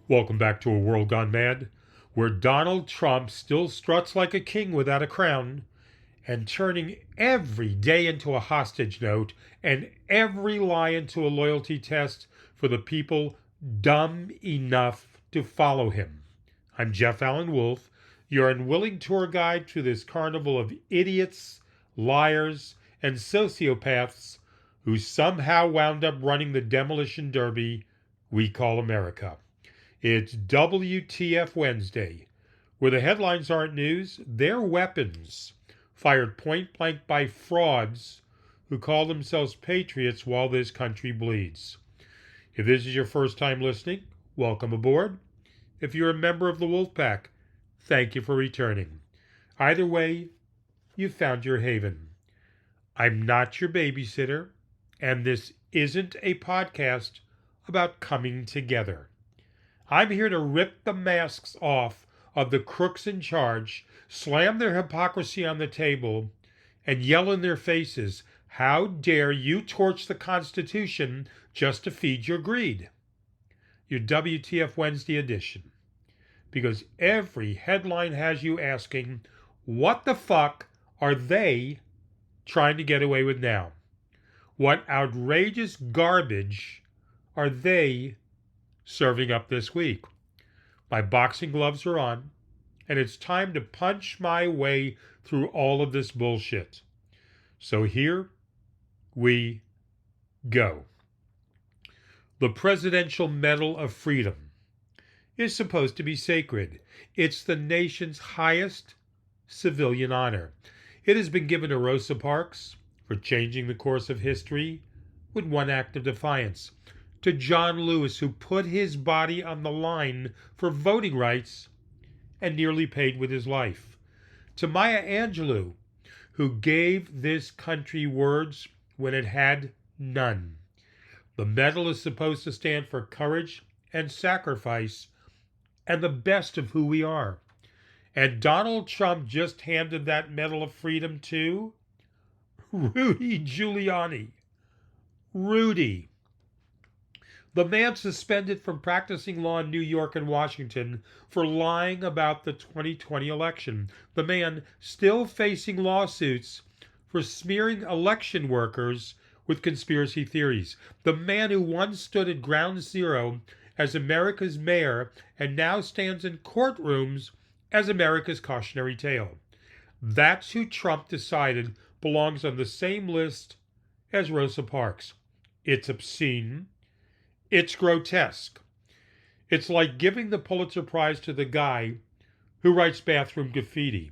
Welcome back to A World Gone Mad, where Donald Trump still struts like a king without a crown, and turning every day into a hostage note and every lie into a loyalty test for the people dumb enough to follow him. I'm Jeff Allen Wolf, your unwilling tour guide through this carnival of idiots, liars, and sociopaths who somehow wound up running the demolition derby we call America. It's WTF Wednesday, where the headlines aren't news, they're weapons, fired point blank by frauds who call themselves patriots while this country bleeds. If this is your first time listening, welcome aboard. If you're a member of the Wolf Pack, thank you for returning. Either way, you've found your haven. I'm not your babysitter, and this isn't a podcast about coming together. I'm here to rip the masks off of the crooks in charge, slam their hypocrisy on the table, and yell in their faces, "How dare you torch the Constitution just to feed your greed?" Your WTF Wednesday edition. Because every headline has you asking, what the fuck are they trying to get away with now? What outrageous garbage are they serving up this week? My boxing gloves are on, and it's time to punch my way through all of this bullshit. So here we go. The Presidential Medal of Freedom is supposed to be sacred. It's the nation's highest civilian honor. It has been given to Rosa Parks for changing the course of history with one act of defiance, to John Lewis, who put his body on the line for voting rights and nearly paid with his life, to Maya Angelou, who gave this country words when it had none. The medal is supposed to stand for courage and sacrifice and the best of who we are. And Donald Trump just handed that Medal of Freedom to Rudy Giuliani. Rudy. The man suspended from practicing law in New York and Washington for lying about the 2020 election. The man still facing lawsuits for smearing election workers with conspiracy theories. The man who once stood at ground zero as America's mayor and now stands in courtrooms as America's cautionary tale. That's who Trump decided belongs on the same list as Rosa Parks. It's obscene. It's grotesque. It's like giving the Pulitzer Prize to the guy who writes bathroom graffiti.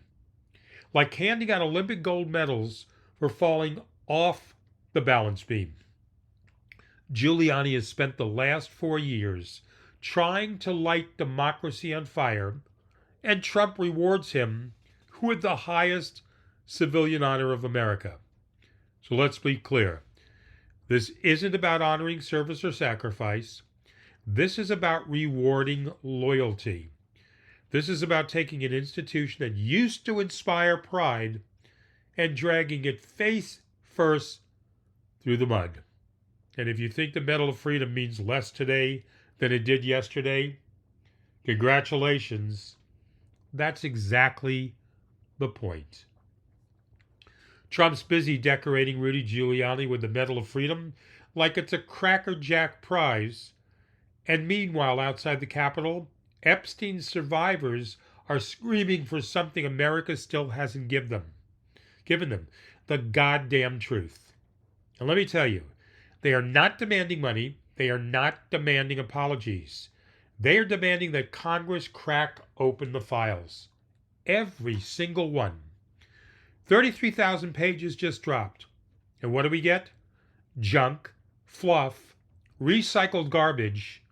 Like handing out Olympic gold medals for falling off the balance beam. Giuliani has spent the last 4 years trying to light democracy on fire, and Trump rewards him with the highest civilian honor of America. So let's be clear. This isn't about honoring service or sacrifice. This is about rewarding loyalty. This is about taking an institution that used to inspire pride and dragging it face first through the mud. And if you think the Medal of Freedom means less today than it did yesterday, congratulations. That's exactly the point. Trump's busy decorating Rudy Giuliani with the Medal of Freedom like it's a Cracker Jack prize. And meanwhile, outside the Capitol, Epstein's survivors are screaming for something America still hasn't given them, the goddamn truth. And let me tell you, they are not demanding money. They are not demanding apologies. They are demanding that Congress crack open the files. Every single one. 33,000 pages just dropped. And what do we get? Junk, fluff, recycled garbage,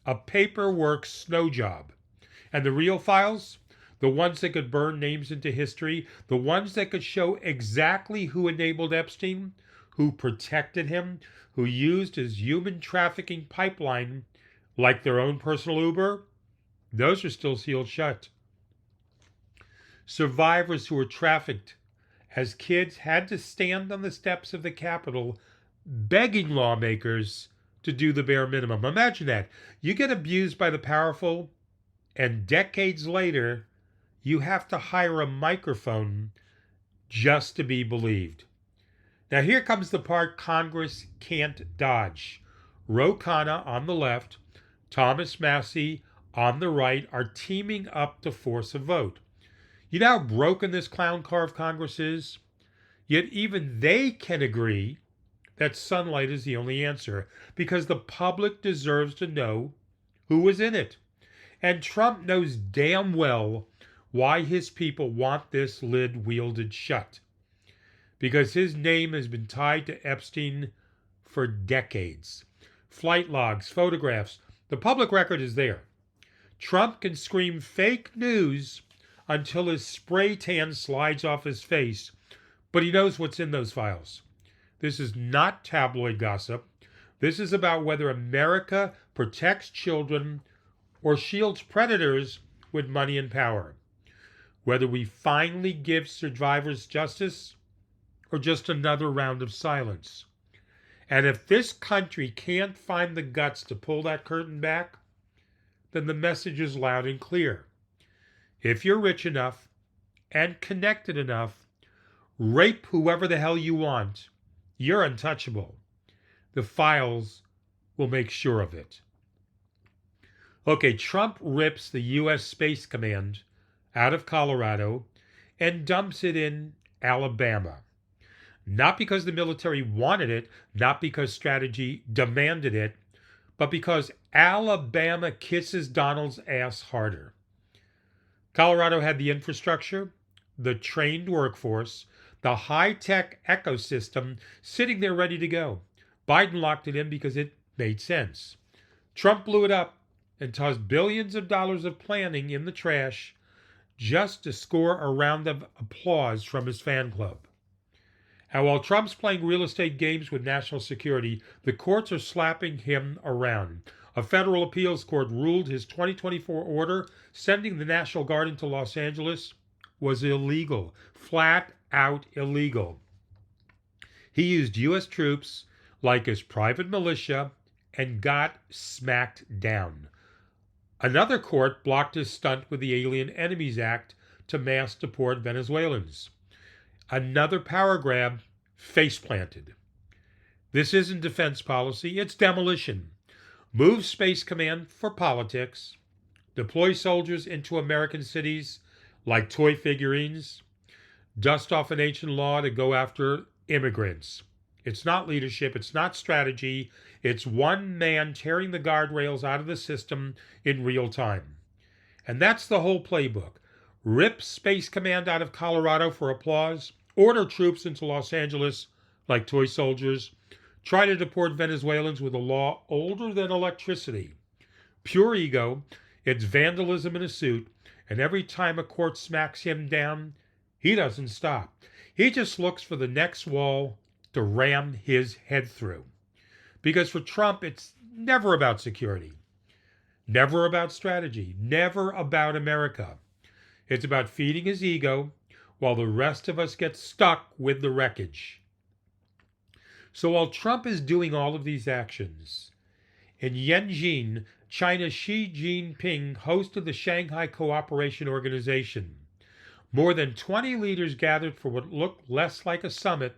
a paperwork snow job. And the real files? The ones that could burn names into history, the ones that could show exactly who enabled Epstein, who protected him, who used his human trafficking pipeline like their own personal Uber, those are still sealed shut. Survivors who were trafficked as kids had to stand on the steps of the Capitol begging lawmakers to do the bare minimum. Imagine that. You get abused by the powerful, and decades later, you have to hire a microphone just to be believed. Now, here comes the part Congress can't dodge. Ro Khanna on the left, Thomas Massie on the right are teaming up to force a vote. You know how broken this clown car of Congress is? Yet even they can agree that sunlight is the only answer because the public deserves to know who was in it. And Trump knows damn well why his people want this lid wielded shut. Because his name has been tied to Epstein for decades. Flight logs, photographs, the public record is there. Trump can scream fake news until his spray tan slides off his face, but he knows what's in those files. This is not tabloid gossip. This is about whether America protects children or shields predators with money and power. Whether we finally give survivors justice or just another round of silence. And if this country can't find the guts to pull that curtain back, then the message is loud and clear. If you're rich enough and connected enough, rape whoever the hell you want. You're untouchable. The files will make sure of it. Okay, Trump rips the U.S. Space Command out of Colorado and dumps it in Alabama. Not because the military wanted it, not because strategy demanded it, but because Alabama kisses Donald's ass harder. Colorado had the infrastructure, the trained workforce, the high-tech ecosystem sitting there ready to go. Biden locked it in because it made sense. Trump blew it up and tossed billions of dollars of planning in the trash just to score a round of applause from his fan club. And while Trump's playing real estate games with national security, the courts are slapping him around. A federal appeals court ruled his 2024 order sending the National Guard into Los Angeles was illegal, flat out illegal. He used U.S. troops like his private militia and got smacked down. Another court blocked his stunt with the Alien Enemies Act to mass deport Venezuelans. Another power grab, face planted. This isn't defense policy, it's demolition. Move Space Command for politics. Deploy soldiers into American cities like toy figurines. Dust off an ancient law to go after immigrants. It's not leadership, it's not strategy, it's one man tearing the guardrails out of the system in real time. And that's the whole playbook. Rip Space Command out of Colorado for applause, order troops into Los Angeles like toy soldiers, try to deport Venezuelans with a law older than electricity. Pure ego, it's vandalism in a suit, and every time a court smacks him down, he doesn't stop. He just looks for the next wall to ram his head through. Because for Trump, it's never about security, never about strategy, never about America. It's about feeding his ego while the rest of us get stuck with the wreckage. So while Trump is doing all of these actions, in Yanjin, China's Xi Jinping hosted the Shanghai Cooperation Organization. More than 20 leaders gathered for what looked less like a summit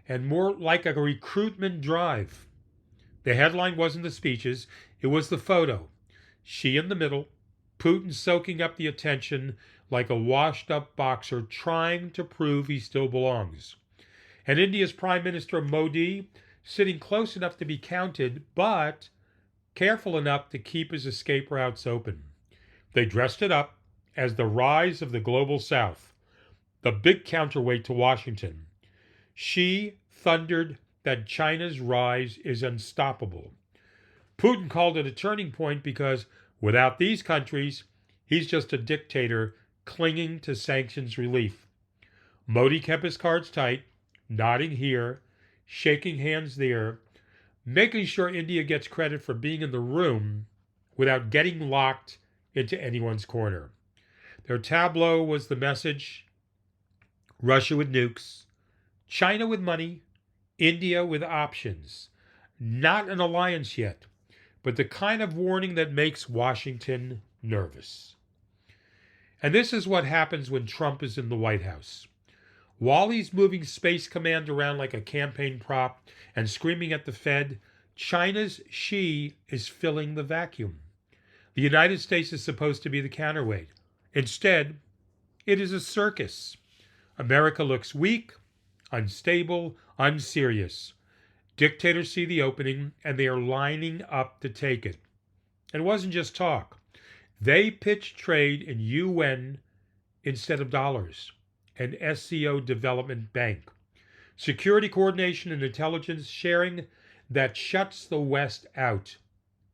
and more like a recruitment drive. The headline wasn't the speeches, it was the photo. Xi in the middle, Putin soaking up the attention like a washed-up boxer trying to prove he still belongs. And India's Prime Minister Modi sitting close enough to be counted, but careful enough to keep his escape routes open. They dressed it up as the rise of the global south, the big counterweight to Washington. Xi thundered that China's rise is unstoppable. Putin called it a turning point because without these countries, he's just a dictator clinging to sanctions relief. Modi kept his cards tight, nodding here, shaking hands there, making sure India gets credit for being in the room without getting locked into anyone's corner. Their tableau was the message: Russia with nukes, China with money, India with options. Not an alliance yet, but the kind of warning that makes Washington nervous. And this is what happens when Trump is in the White House. While he's moving Space Command around like a campaign prop and screaming at the Fed, China's Xi is filling the vacuum. The United States is supposed to be the counterweight. Instead, it is a circus. America looks weak, unstable, unserious. Dictators see the opening and they are lining up to take it. It wasn't just talk. They pitched trade in UN instead of dollars, an SCO development bank, security coordination and intelligence sharing that shuts the West out,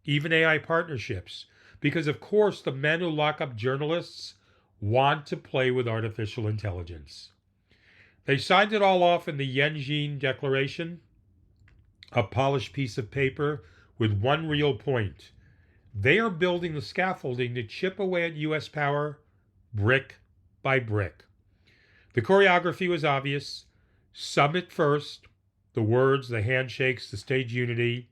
even AI partnerships, because of course the men who lock up journalists want to play with artificial intelligence. They signed it all off in the Yenjin Declaration, a polished piece of paper with one real point. They are building the scaffolding to chip away at U.S. power brick by brick. The choreography was obvious. Summit first, the words, the handshakes, the stage unity.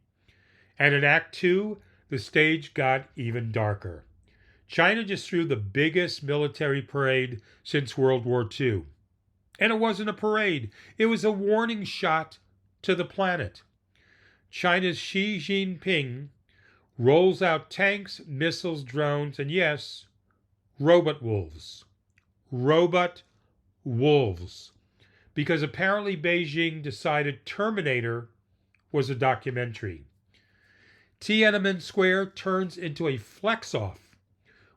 And in Act 2, the stage got even darker. China just threw the biggest military parade since World War II. And it wasn't a parade. It was a warning shot to the planet. China's Xi Jinping rolls out tanks, missiles, drones, and yes, robot wolves. Robot wolves. Because apparently Beijing decided Terminator was a documentary. Tiananmen Square turns into a flex-off,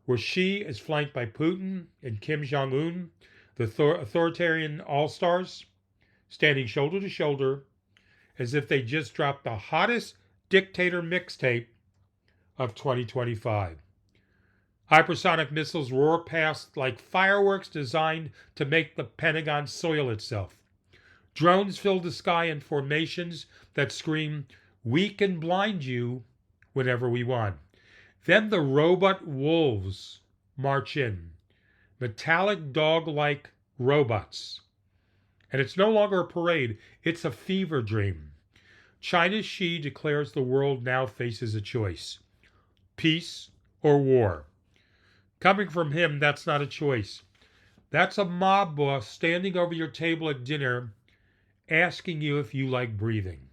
where Xi is flanked by Putin and Kim Jong-un, the authoritarian all-stars, standing shoulder to shoulder as if they just dropped the hottest dictator mixtape of 2025. Hypersonic missiles roar past like fireworks designed to make the Pentagon soil itself. Drones fill the sky in formations that scream, "We can blind you whenever we want." Then the robot wolves march in, metallic dog-like robots. And it's no longer a parade, it's a fever dream. China's Xi declares the world now faces a choice: peace or war. Coming from him, that's not a choice. That's a mob boss standing over your table at dinner asking you if you like breathing.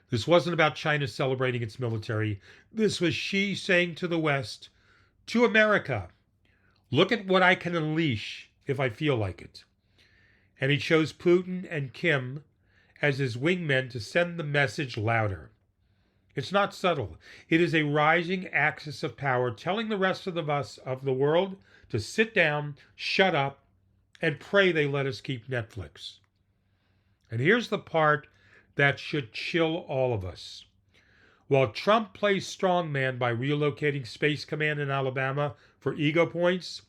This wasn't about China celebrating its military. This was Xi saying to the West, to America, look at what I can unleash if I feel like it. And he chose Putin and Kim as his wingmen to send the message louder. It's not subtle. It is a rising axis of power telling the rest of the world to sit down, shut up, and pray they let us keep Netflix. And here's the part that should chill all of us. While Trump plays strongman by relocating Space Command in Alabama for ego points,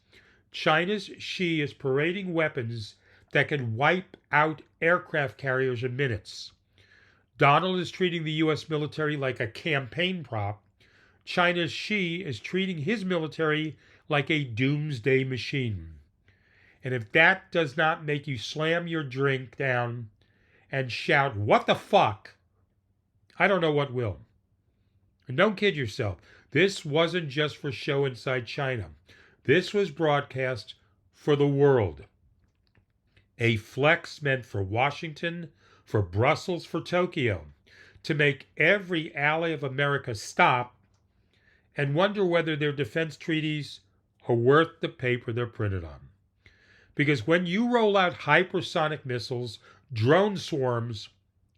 China's Xi is parading weapons that can wipe out aircraft carriers in minutes. Donald is treating the U.S. military like a campaign prop. China's Xi is treating his military like a doomsday machine. And if that does not make you slam your drink down and shout, "What the fuck?" I don't know what will. And don't kid yourself. This wasn't just for show inside China. This was broadcast for the world. A flex meant for Washington, for Brussels, for Tokyo, to make every ally of America stop and wonder whether their defense treaties are worth the paper they're printed on. Because when you roll out hypersonic missiles, drone swarms,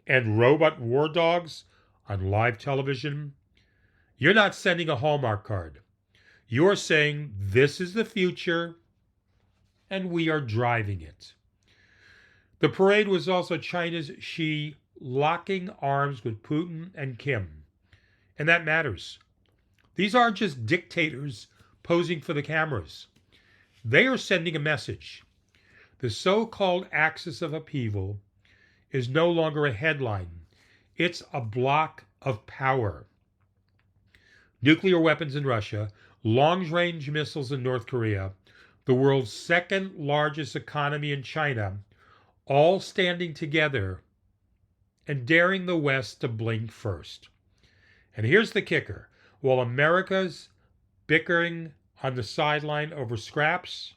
and robot war dogs on live television, you're not sending a Hallmark card. You're saying this is the future and we are driving it. The parade was also China's Xi locking arms with Putin and Kim. And that matters. These aren't just dictators posing for the cameras. They are sending a message. The so-called axis of upheaval is no longer a headline. It's a block of power. Nuclear weapons in Russia, long-range missiles in North Korea, the world's second largest economy in China, all standing together and daring the West to blink first. And here's the kicker. While America's bickering on the sideline over scraps,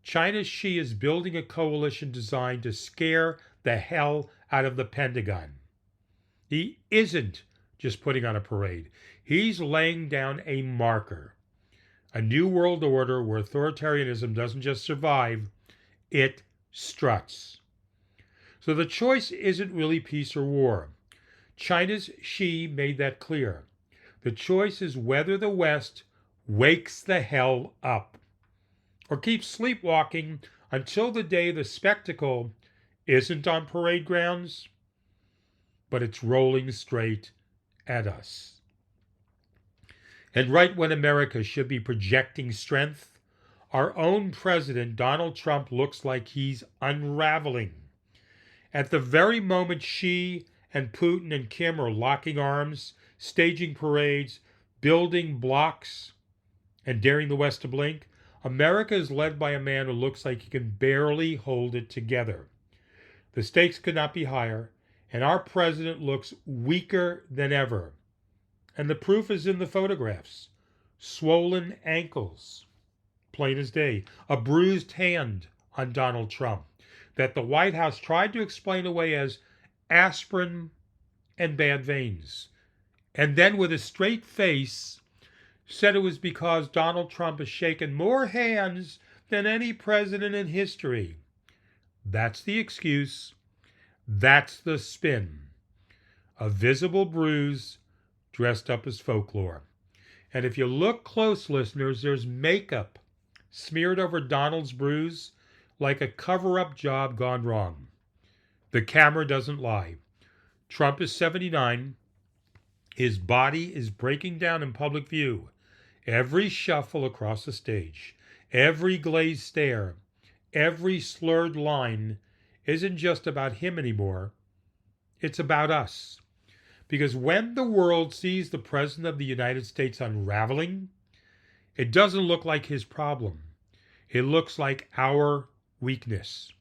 China's Xi is building a coalition designed to scare the hell out of the Pentagon. He isn't just putting on a parade. He's laying down a marker. A new world order where authoritarianism doesn't just survive, it struts. So the choice isn't really peace or war. China's Xi made that clear. The choice is whether the West wakes the hell up or keeps sleepwalking until the day the spectacle isn't on parade grounds, but it's rolling straight at us. And right when America should be projecting strength, our own president, Donald Trump, looks like he's unraveling. At the very moment Xi and Putin and Kim are locking arms, staging parades, building blocs, and daring the West to blink, America is led by a man who looks like he can barely hold it together. The stakes could not be higher, and our president looks weaker than ever. And the proof is in the photographs. Swollen ankles, plain as day. A bruised hand on Donald Trump that the White House tried to explain away as aspirin and bad veins. And then with a straight face said it was because Donald Trump has shaken more hands than any president in history. That's the excuse. That's the spin. A visible bruise dressed up as folklore. And if you look close, listeners, there's makeup smeared over Donald's bruise like a cover-up job gone wrong. The camera doesn't lie. Trump is 79. His body is breaking down in public view. Every shuffle across the stage, every glazed stare, every slurred line isn't just about him anymore. It's about us. Because when the world sees the President of the United States unraveling, it doesn't look like his problem. It looks like our weakness.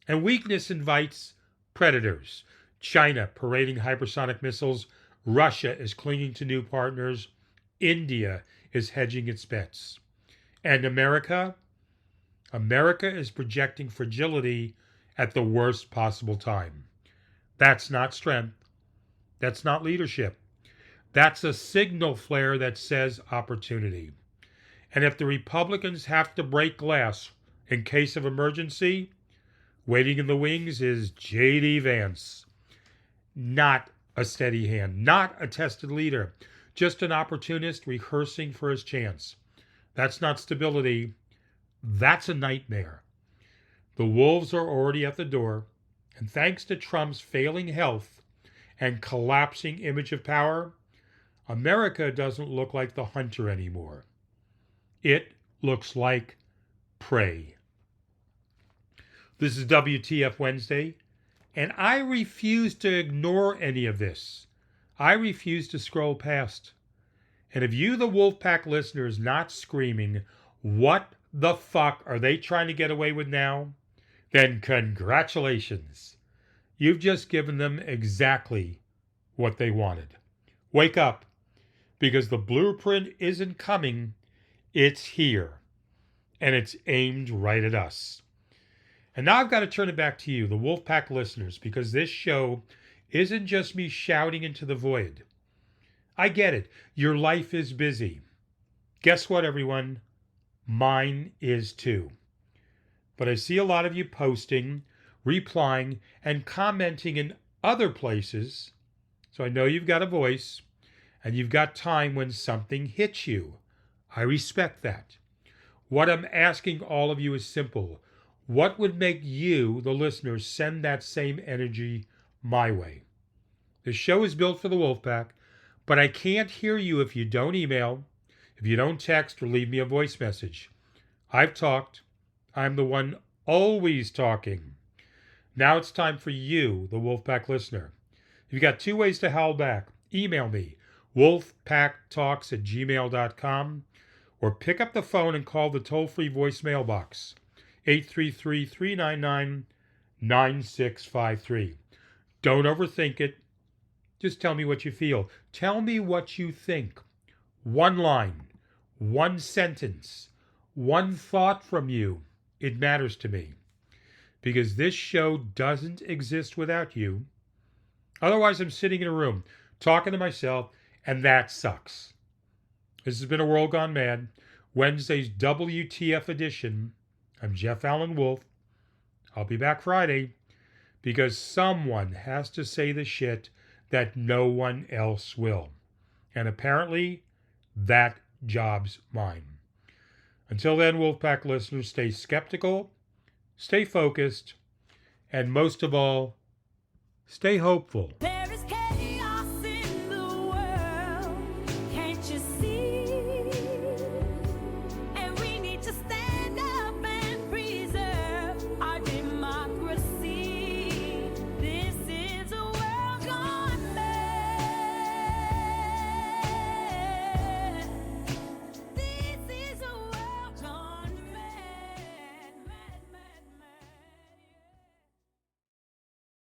And weakness invites predators. China parading hypersonic missiles. Russia is clinging to new partners. India is hedging its bets. And America is projecting fragility at the worst possible time. That's not strength. That's not leadership. That's a signal flare that says opportunity. And if the Republicans have to break glass in case of emergency, waiting in the wings is J.D. Vance. Not a steady hand, not a tested leader, just an opportunist rehearsing for his chance. That's not stability. That's a nightmare. The wolves are already at the door, and thanks to Trump's failing health and collapsing image of power, America doesn't look like the hunter anymore. It looks like prey. This is WTF Wednesday, and I refuse to ignore any of this. I refuse to scroll past. And if you, the Wolfpack listener, is not screaming, what the fuck are they trying to get away with now? Then congratulations. You've just given them exactly what they wanted. Wake up, because the blueprint isn't coming, it's here. And it's aimed right at us. And now I've got to turn it back to you, the Wolfpack listeners, because this show isn't just me shouting into the void. I get it. Your life is busy. Guess what, everyone? Mine is too. But I see a lot of you posting, replying, and commenting in other places. So I know you've got a voice, and you've got time when something hits you. I respect that. What I'm asking all of you is simple. What would make you, the listeners, send that same energy my way? The show is built for the Wolfpack, but I can't hear you if you don't email, if you don't text or leave me a voice message. I've talked. I'm the one always talking. Now it's time for you, the Wolfpack listener. You've got two ways to howl back. Email me, wolfpacktalks@gmail.com, or pick up the phone and call the toll-free voicemail box, 833-399-9653. Don't overthink it. Just tell me what you feel. Tell me what you think. One line, one sentence, one thought from you. It matters to me. Because this show doesn't exist without you. Otherwise, I'm sitting in a room talking to myself, and that sucks. This has been A World Gone Mad, Wednesday's WTF edition. I'm Jeff Allen Wolf. I'll be back Friday because someone has to say the shit that no one else will. And apparently, that job's mine. Until then, Wolfpack listeners, stay skeptical, stay focused, and most of all, stay hopeful.